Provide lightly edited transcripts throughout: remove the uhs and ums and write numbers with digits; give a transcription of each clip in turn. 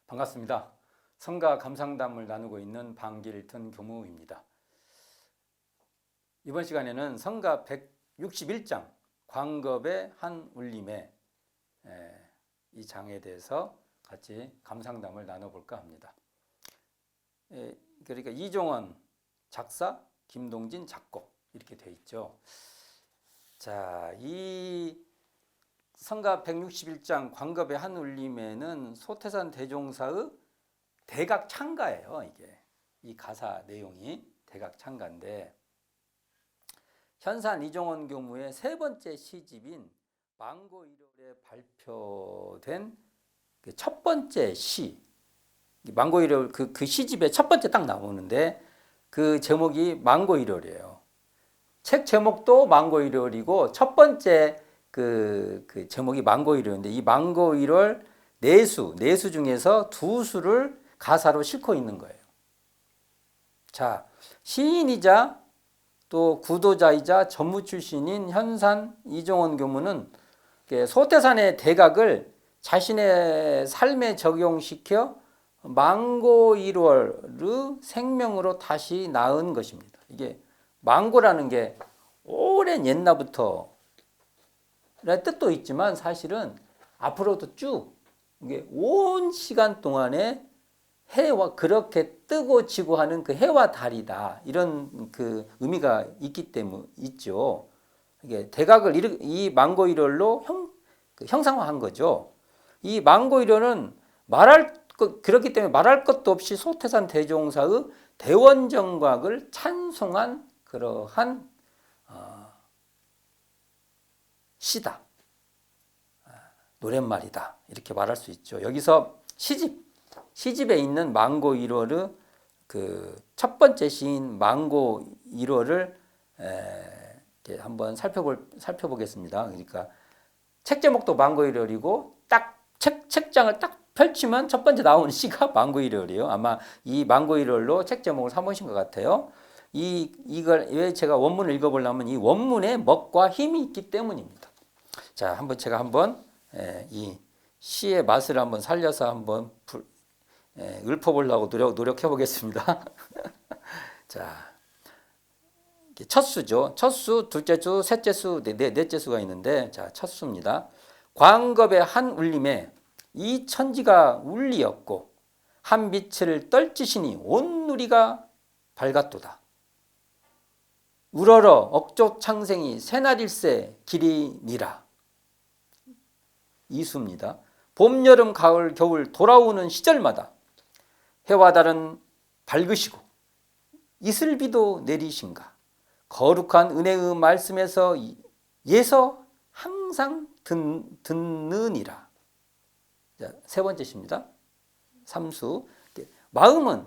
반갑습니다. 성가 감상담을 나누고 있는 방길튼 교무입니다. 이번 시간에는 성가 161장 광겁의 한 울림에 이 장에 대해서 같이 감상담을 나눠볼까 합니다. 그러니까 이종원 작사, 김동진 작곡 이렇게 돼 있죠. 자, 이 성가 161장 광겁의 한 울림에는 소태산 대종사의 대각 찬가예요. 이게 이 가사 내용이 대각 찬가인데 현산 이종원 교무의 세 번째 시집인 망고일월에 발표된 그 첫 번째 시, 망고일월 그 시집의 첫 번째 딱 나오는데 그 제목이 망고일월이에요. 책 제목도 망고일월이고 첫 번째 그 제목이 망고일월인데 이 망고일월 내수 중에서 두 수를 가사로 싣고 있는 거예요. 자, 시인이자 또 구도자이자 전무 출신인 현산 이종원 교무는 소태산의 대각을 자신의 삶에 적용시켜 망고일월의 생명으로 다시 낳은 것입니다. 이게 망고라는 게 오랜 옛날부터 뜻도 있지만 사실은 앞으로도 쭉 이게 온 시간 동안에 해와 그렇게 뜨고 지고 하는 그 해와 달이다 이런 그 의미가 있기 때문에 있죠. 이게 대각을 이 망고일월로 형상화한 거죠. 이 망고일월은 그렇기 때문에 말할 것도 없이 소태산 대종사의 대원정각을 찬송한 그러한 시다, 노랫말이다 이렇게 말할 수 있죠. 여기서 시집에 있는 망고일월의 그 첫 번째 시인 망고일월을 한번 살펴보겠습니다. 그러니까 책 제목도 망고일월이고 딱 책장을 딱 펼치면 첫 번째 나오는 시가 망고일월이에요. 아마 이 망고일월로 책 제목을 삼으신 것 같아요. 이걸 왜 제가 원문을 읽어보려면 이 원문에 멋과 힘이 있기 때문입니다. 자, 제가 한번 이 시의 맛을 한번 살려서 한번 읊어보려고 노력해 보겠습니다. 자, 첫 수죠. 첫 수, 둘째 수, 셋째 수, 넷째 수가 있는데, 자, 첫 수입니다. 광겁의 한 울림에 이 천지가 울리었고 한 빛을 떨치시니 온 누리가 밝았도다. 우러러 억조 창생이 새날일세 길이니라. 이수입니다. 봄, 여름, 가을, 겨울 돌아오는 시절마다 해와 달은 밝으시고 이슬비도 내리신가. 거룩한 은혜의 말씀에서 예서 항상 듣느니라. 자, 세 번째 시입니다. 삼수. 마음은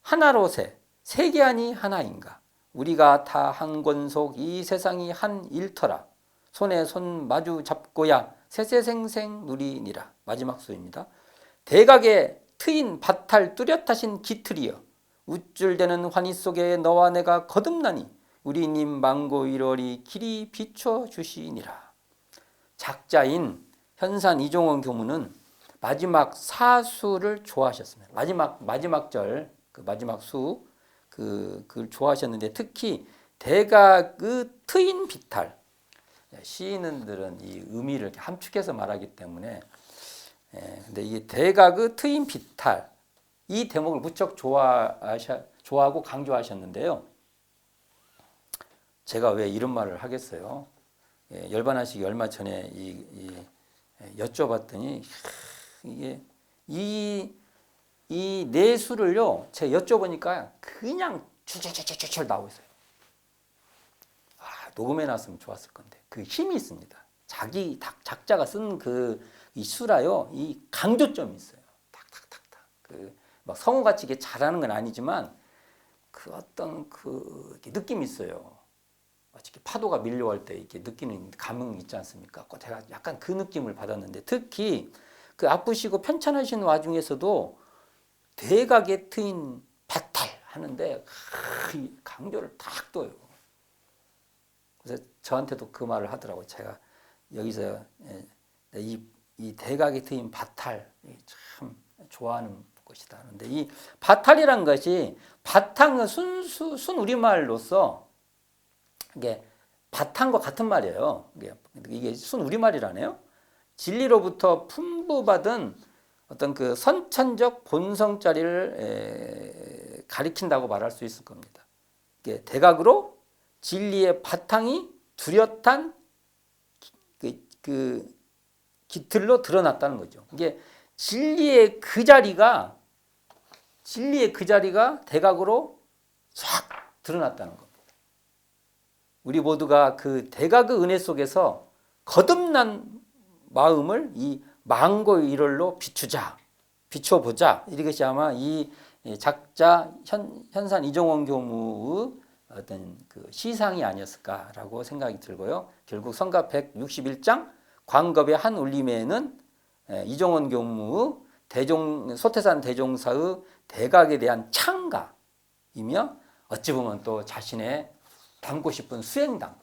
하나로세 세계안이 하나인가. 우리가 다 한 권속 이 세상이 한 일터라. 손에 손 마주 잡고야 세세생생 누리니라. 마지막 수입니다. 대각에 트인 밭탈 뚜렷하신 깃틀이여 우쭐대는 환희 속에 너와 내가 거듭나니 우리님 망고일월이 길이 비춰주시니라. 작자인 현산 이종원 교무는 마지막 사수를 좋아하셨습니다. 마지막 절, 그 마지막 수, 그걸 좋아하셨는데 특히 대각의 트인 비탈. 시인들은 이 의미를 함축해서 말하기 때문에 근데 이 대각의 트인 비탈 이 대목을 무척 좋아하고 강조하셨는데요. 제가 왜 이런 말을 하겠어요? 열반하시기 얼마 전에 여쭤봤더니 이게 이 내수를요 제가 여쭤보니까 그냥 줄줄줄줄 나오고 있어요. 녹음해 놨으면 좋았을 건데 그 힘이 있습니다. 작자가 쓴 이 수라요 이 강조점이 있어요. 탁탁탁탁 막 성우같이 이게 잘하는 건 아니지만 그 어떤 이렇게 느낌이 있어요. 마치 파도가 밀려올 때 이렇게 느끼는 감흥이 있지 않습니까? 제가 약간 그 느낌을 받았는데 특히 그 아프시고 편찮으신 와중에서도 대각에 트인 배탈 하는데 강조를 탁 둬요. 그래서 저한테도 그 말을 하더라고요. 제가 여기서 이 대각에 트인 바탈 참 좋아하는 것이다. 그런데 이 바탈이란 것이 바탕은 순 우리말로서 이게 바탕과 같은 말이에요. 이게 순 우리말이라네요. 진리로부터 풍부받은 어떤 그 선천적 본성자리를 가리킨다고 말할 수 있을 겁니다. 이게 대각으로 진리의 바탕이 뚜렷한 그 깃들로 드러났다는 거죠. 이게 진리의 그 자리가 대각으로 쫙 드러났다는 겁니다. 우리 모두가 그 대각의 은혜 속에서 거듭난 마음을 이 망고 1월로 비춰보자. 이것이 아마 이 작자 현산 이종원 교무의 어떤 그 시상이 아니었을까라고 생각이 들고요. 결국 성가 161장 광겁의 한 울림에는 이종원 교무의 소태산 대종사의 대각에 대한 창가이며 어찌 보면 또 자신의 담고 싶은 수행당,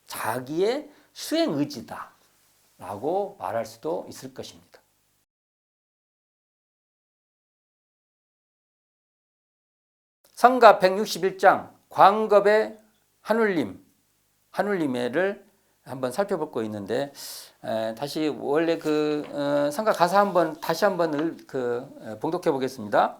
자기의 수행 의지다라고 말할 수도 있을 것입니다. 성가 161장 광겁의 한울림에를 한번 살펴볼 거 있는데 다시 원래 그 성가 가사 다시 한번 봉독해 보겠습니다.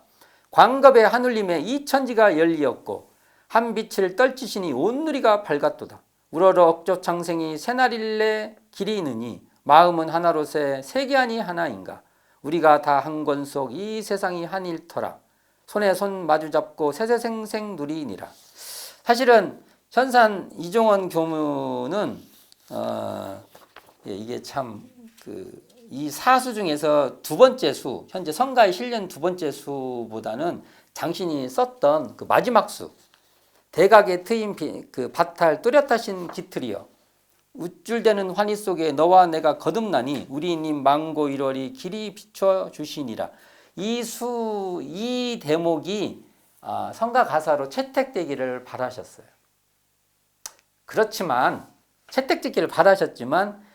광겁의 한울림에 이 천지가 열리었고 한 빛을 떨치시니 온 누리가 밝았도다. 우러러 억조 창생이 새날일래 길이 있느니 마음은 하나로세 세계안이 하나인가. 우리가 다 한 권 속 이 세상이 한 일터라. 손에 손 마주잡고 세세생생 누리니라. 사실은 현산 이종원 교무는 이게 참 이 사수 중에서 두 번째 수, 현재 성가에 실린 두 번째 수보다는 당신이 썼던 그 마지막 수, 대각에 트인 그 바탈 뚜렷하신 깃틀이여 우쭐대는 환희 속에 너와 내가 거듭나니 우리님 망고 1월이 길이 비춰 주시니라. 이 대목이 성가 가사로 채택되기를 바라셨어요. 그렇지만 채택되기를 바라셨지만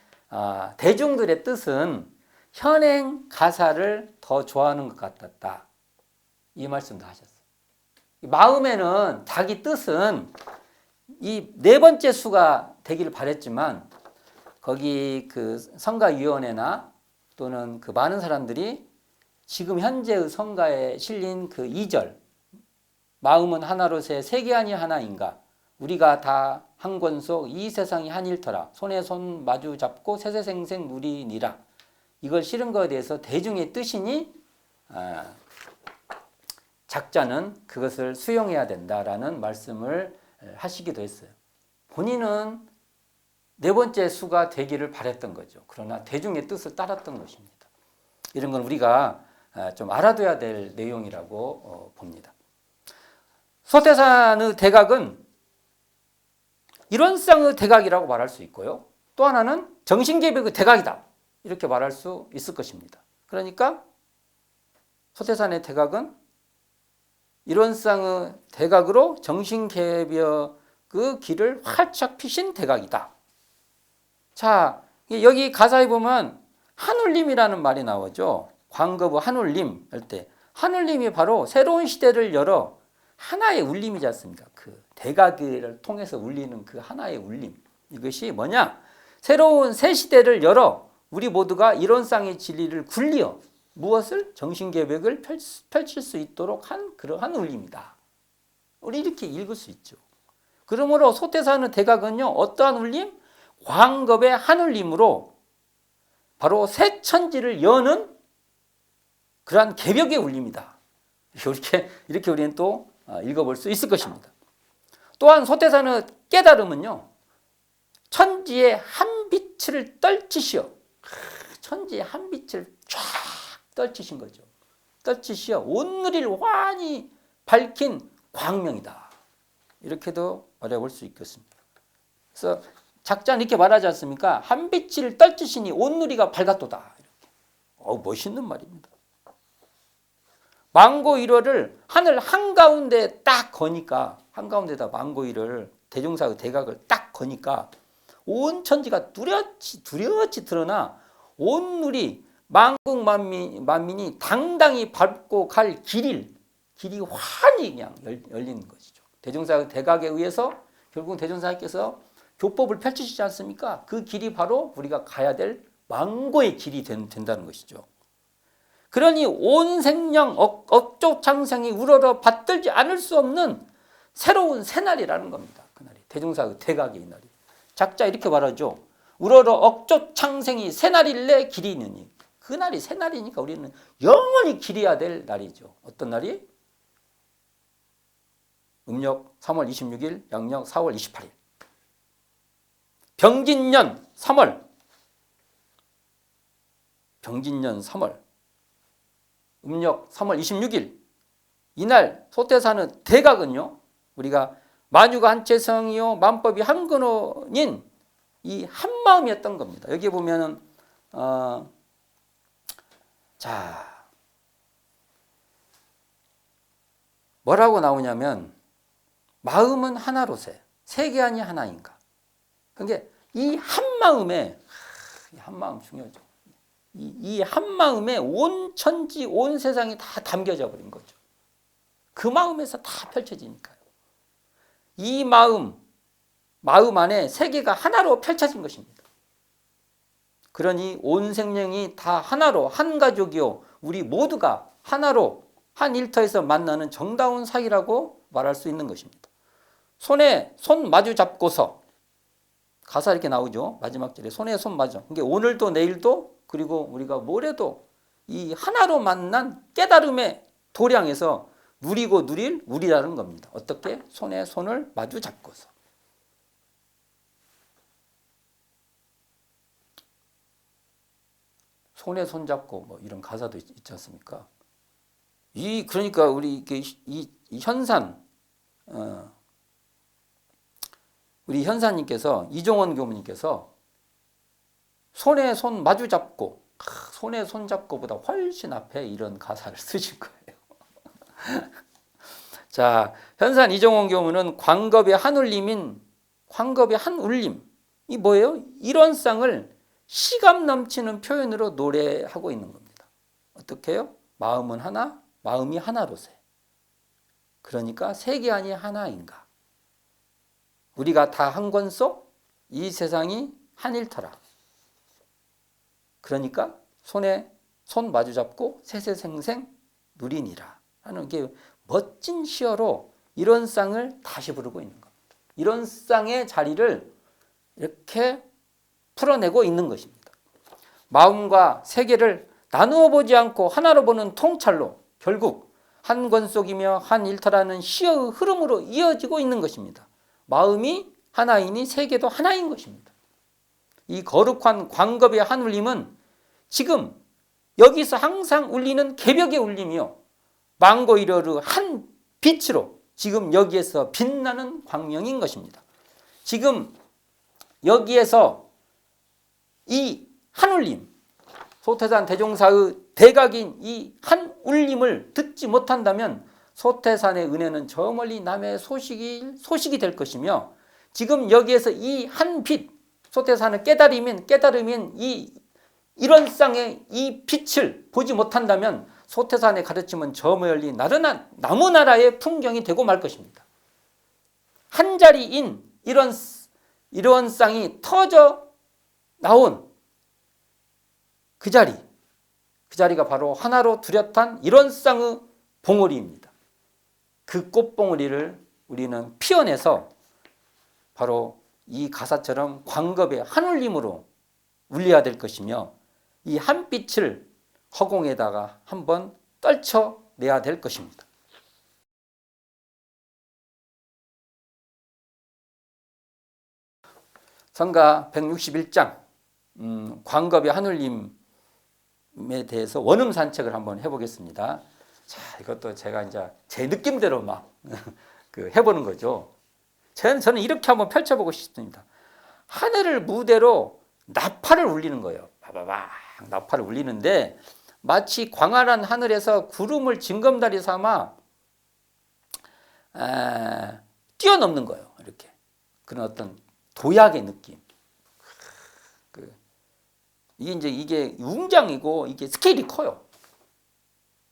대중들의 뜻은 현행 가사를 더 좋아하는 것 같았다. 이 말씀도 하셨어요. 마음에는 자기 뜻은 이 네 번째 수가 되기를 바랬지만 거기 그 성가위원회나 또는 그 많은 사람들이 지금 현재의 성가에 실린 그 2절 마음은 하나로세 세계안이 하나인가 우리가 다 한 권 속 이 세상이 한 일터라 손에 손 마주 잡고 세세생생 누리니라 이걸 실은 것에 대해서 대중의 뜻이니 작자는 그것을 수용해야 된다라는 말씀을 하시기도 했어요. 본인은 네 번째 수가 되기를 바랬던 거죠. 그러나 대중의 뜻을 따랐던 것입니다. 이런 건 우리가 좀 알아둬야 될 내용이라고 봅니다. 소태산의 대각은 이론상의 대각이라고 말할 수 있고요. 또 하나는 정신개벽의 대각이다. 이렇게 말할 수 있을 것입니다. 그러니까 소태산의 대각은 이론상의 대각으로 정신개벽의 길을 활짝 피신 대각이다. 자, 여기 가사에 보면 한울림이라는 말이 나오죠. 광겁의 한울림 할 때 한울림이 바로 새로운 시대를 열어 하나의 울림이지 않습니까? 그 대각을 통해서 울리는 그 하나의 울림. 이것이 뭐냐? 새로운 새 시대를 열어 우리 모두가 이론상의 진리를 굴리어 무엇을? 정신개벽을 펼칠 수 있도록 한 그러한 울림이다. 우리 이렇게 읽을 수 있죠. 그러므로 소태산의 대각은요. 어떠한 울림? 광겁의 한울림으로 바로 새 천지를 여는 그러한 개벽의 울림이다. 이렇게 우리는 또 읽어볼 수 있을 것입니다. 또한 소태산의 깨달음은요. 천지의 한 빛을 떨치시어 천지의 한 빛을 쫙 떨치신 거죠. 떨치시어 온 누리를 환히 밝힌 광명이다. 이렇게도 말해볼 수 있겠습니다. 그래서 작자는 이렇게 말하지 않습니까? 한 빛을 떨치시니 온 누리가 밝았도다. 이렇게. 멋있는 말입니다. 망고 1월을 하늘 한가운데 딱 거니까 한가운데다 망고 1월 대종사의 대각을 딱 거니까 온 천지가 뚜렷이 드러나 온 누리 만국 만민이 당당히 밟고 갈 길이 환히 그냥 열리는 것이죠. 대종사 대각에 의해서 결국 대종사께서 교법을 펼치시지 않습니까? 그 길이 바로 우리가 가야 될 망고의 길이 된다는 것이죠. 그러니 온 생명 억족 창생이 우러러 받들지 않을 수 없는 새로운 새날이라는 겁니다. 그날이 대종사 대각의 날이. 작자 이렇게 말하죠. 우러러 억족 창생이 새날일래 길이 있느니. 그날이 새날이니까 우리는 영원히 기려야 될 날이죠. 어떤 날이? 음력 3월 26일, 양력 4월 28일. 병진년 3월. 병진년 3월. 음력 3월 26일. 이날 소태사는 대각은요. 우리가 만유가 한체성이요 만법이 한근원인 이 한마음이었던 겁니다. 여기 보면은 자 뭐라고 나오냐면 마음은 하나로세 세계안이 하나인가. 그러니까 이 한마음에 한마음 중요하죠. 이 한마음에 온 천지 온 세상이 다 담겨져 버린 거죠. 그 마음에서 다 펼쳐지니까요. 이 마음 안에 세계가 하나로 펼쳐진 것입니다. 그러니 온 생명이 다 하나로 한 가족이요 우리 모두가 하나로 한 일터에서 만나는 정다운 사이라고 말할 수 있는 것입니다. 손에 손 마주 잡고서 가사 이렇게 나오죠. 마지막 절에 손에 손 마주. 그러니까 오늘도 내일도 그리고 우리가 모레도 이 하나로 만난 깨달음의 도량에서 누리고 누릴 우리라는 겁니다. 어떻게? 손에 손을 마주 잡고서. 손에 손 잡고 뭐 이런 가사도 있지 않습니까? 그러니까 우리 이 현산 우리 현사님께서 이종원 교무님께서 손에 손 마주 잡고 손에 손 잡고보다 훨씬 앞에 이런 가사를 쓰신 거예요. 자, 현산 이종원 교무는 광겁의 한 울림인 광겁의 한 울림 이 뭐예요? 이런 쌍을 시감 넘치는 표현으로 노래하고 있는 겁니다. 어떻게 해요? 마음은 하나, 마음이 하나로세. 그러니까 세계안이 하나인가. 우리가 다 한 권 속 이 세상이 한 일터라. 그러니까 손에 손 마주 잡고 세세생생 누리니라 하는 게 멋진 시어로 이런 쌍을 다시 부르고 있는 겁니다. 이런 쌍의 자리를 이렇게 풀어내고 있는 것입니다. 마음과 세계를 나누어 보지 않고 하나로 보는 통찰로 결국 한 권 속이며 한 일터라는 시어의 흐름으로 이어지고 있는 것입니다. 마음이 하나이니 세계도 하나인 것입니다. 이 거룩한 광겁의 한 울림은 지금 여기서 항상 울리는 개벽의 울림이요. 망고이러르 한 빛으로 지금 여기에서 빛나는 광명인 것입니다. 지금 여기에서 이 한 울림, 소태산 대종사의 대각인 이 한 울림을 듣지 못한다면 소태산의 은혜는 저 멀리 남의 소식이 될 것이며 지금 여기에서 이 한 빛, 소태산의 깨달음인 이런 쌍의 이 빛을 보지 못한다면 소태산의 가르침은 저 멀리 나른한 나무나라의 풍경이 되고 말 것입니다. 한 자리인 이런 쌍이 터져 나온 그 자리가 바로 하나로 뚜렷한 이런 쌍의 봉우리입니다. 그 꽃봉우리를 우리는 피워내서 바로 이 가사처럼 광겁의 한 울림으로 울려야 될 것이며 이 한 빛을 허공에다가 한번 떨쳐내야 될 것입니다. 성가 161장 광겁의 한 울림에 대해서 원음 산책을 한번 해보겠습니다. 자, 이것도 제가 이제 제 느낌대로 막 해보는 거죠. 저는 이렇게 한번 펼쳐보고 싶습니다. 하늘을 무대로 나팔을 울리는 거예요. 바바박 나팔을 울리는데 마치 광활한 하늘에서 구름을 징검다리 삼아 뛰어넘는 거예요. 이렇게 그런 어떤 도약의 느낌. 이게 웅장이고 이게 스케일이 커요.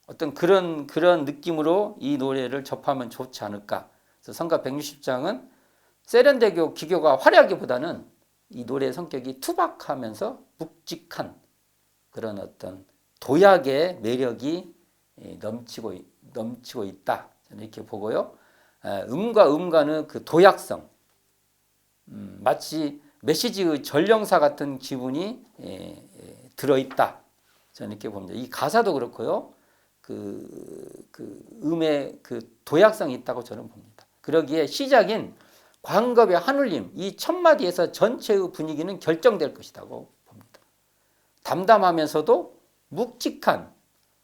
어떤 그런 느낌으로 이 노래를 접하면 좋지 않을까. 그래서 성가 160장은 세련되고 기교가 화려하기보다는 이 노래의 성격이 투박하면서 묵직한 그런 어떤 도약의 매력이 넘치고 있다. 저는 이렇게 보고요. 음과 음과는 그 도약성, 마치 메시지의 전령사 같은 기분이 들어있다. 저는 이렇게 봅니다. 이 가사도 그렇고요. 그 음의 그 도약성이 있다고 저는 봅니다. 그러기에 시작인 광겁의 한울림 이 첫 마디에서 전체의 분위기는 결정될 것이라고 봅니다. 담담하면서도 묵직한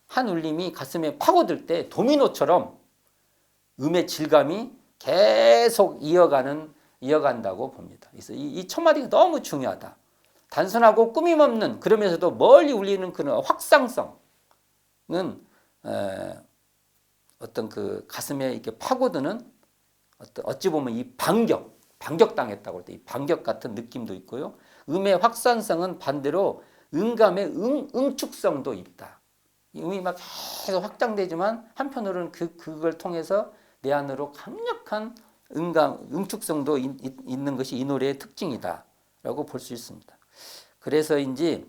한 울림이 가슴에 파고들 때 도미노처럼 음의 질감이 계속 이어간다고 봅니다. 그래서 이 첫 마디가 너무 중요하다. 단순하고 꾸밈없는 그러면서도 멀리 울리는 그런 확상성은 어떤 그 가슴에 이렇게 파고드는 어찌 보면 이 반격당했다고 할 때 이 반격 같은 느낌도 있고요. 음의 확산성은 반대로 음감의 응축성도 있다. 이 음이 막 계속 확장되지만 한편으로는 그걸 통해서 내 안으로 강력한 응축성도 있는 것이 이 노래의 특징이다라고 볼 수 있습니다. 그래서인지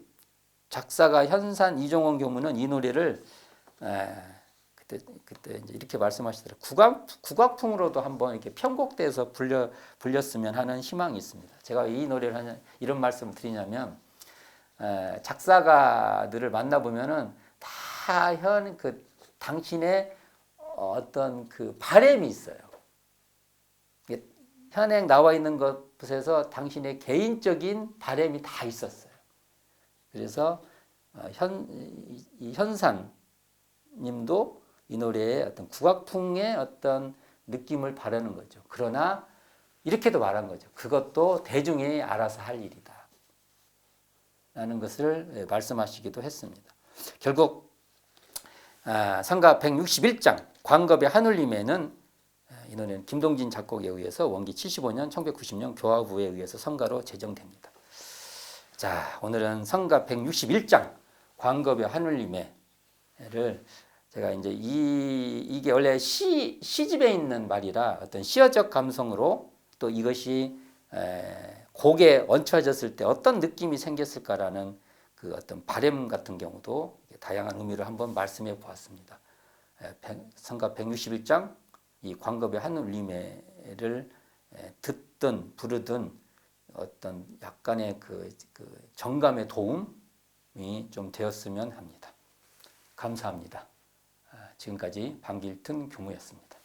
작사가 현산 이종원 교무는 이 노래를 그때 이제 이렇게 말씀하시더라고요. 국악풍으로도 한번 이렇게 편곡돼서 불렸으면 하는 희망이 있습니다. 제가 이 노래를 이런 말씀을 드리냐면 작사가들을 만나보면은 다 당신의 어떤 그 바람이 있어요. 현행 나와 있는 것에서 당신의 개인적인 바람이 다 있었어요. 그래서 현산님도 이 노래에 어떤 국악풍의 어떤 느낌을 바라는 거죠. 그러나 이렇게도 말한 거죠. 그것도 대중이 알아서 할 일이다. 라는 것을 말씀하시기도 했습니다. 결국 성가 161장 광겁의 한울림에는 이 노래는 김동진 작곡에 의해서 원기 75년 1990년 교화부에 의해서 성가로 제정됩니다. 자, 오늘은 성가 161장 광겁의 한울림에를 제가 이제 이게 원래 시집에 있는 말이라 어떤 시어적 감성으로 또 이것이 곡에 얹혀졌을 때 어떤 느낌이 생겼을까라는 그 어떤 바램 같은 경우도 다양한 의미를 한번 말씀해 보았습니다. 성가 161장 이 광겁의 한울림에를 듣든 부르든 어떤 약간의 그 정감의 도움이 좀 되었으면 합니다. 감사합니다. 지금까지 방길튼 교무였습니다.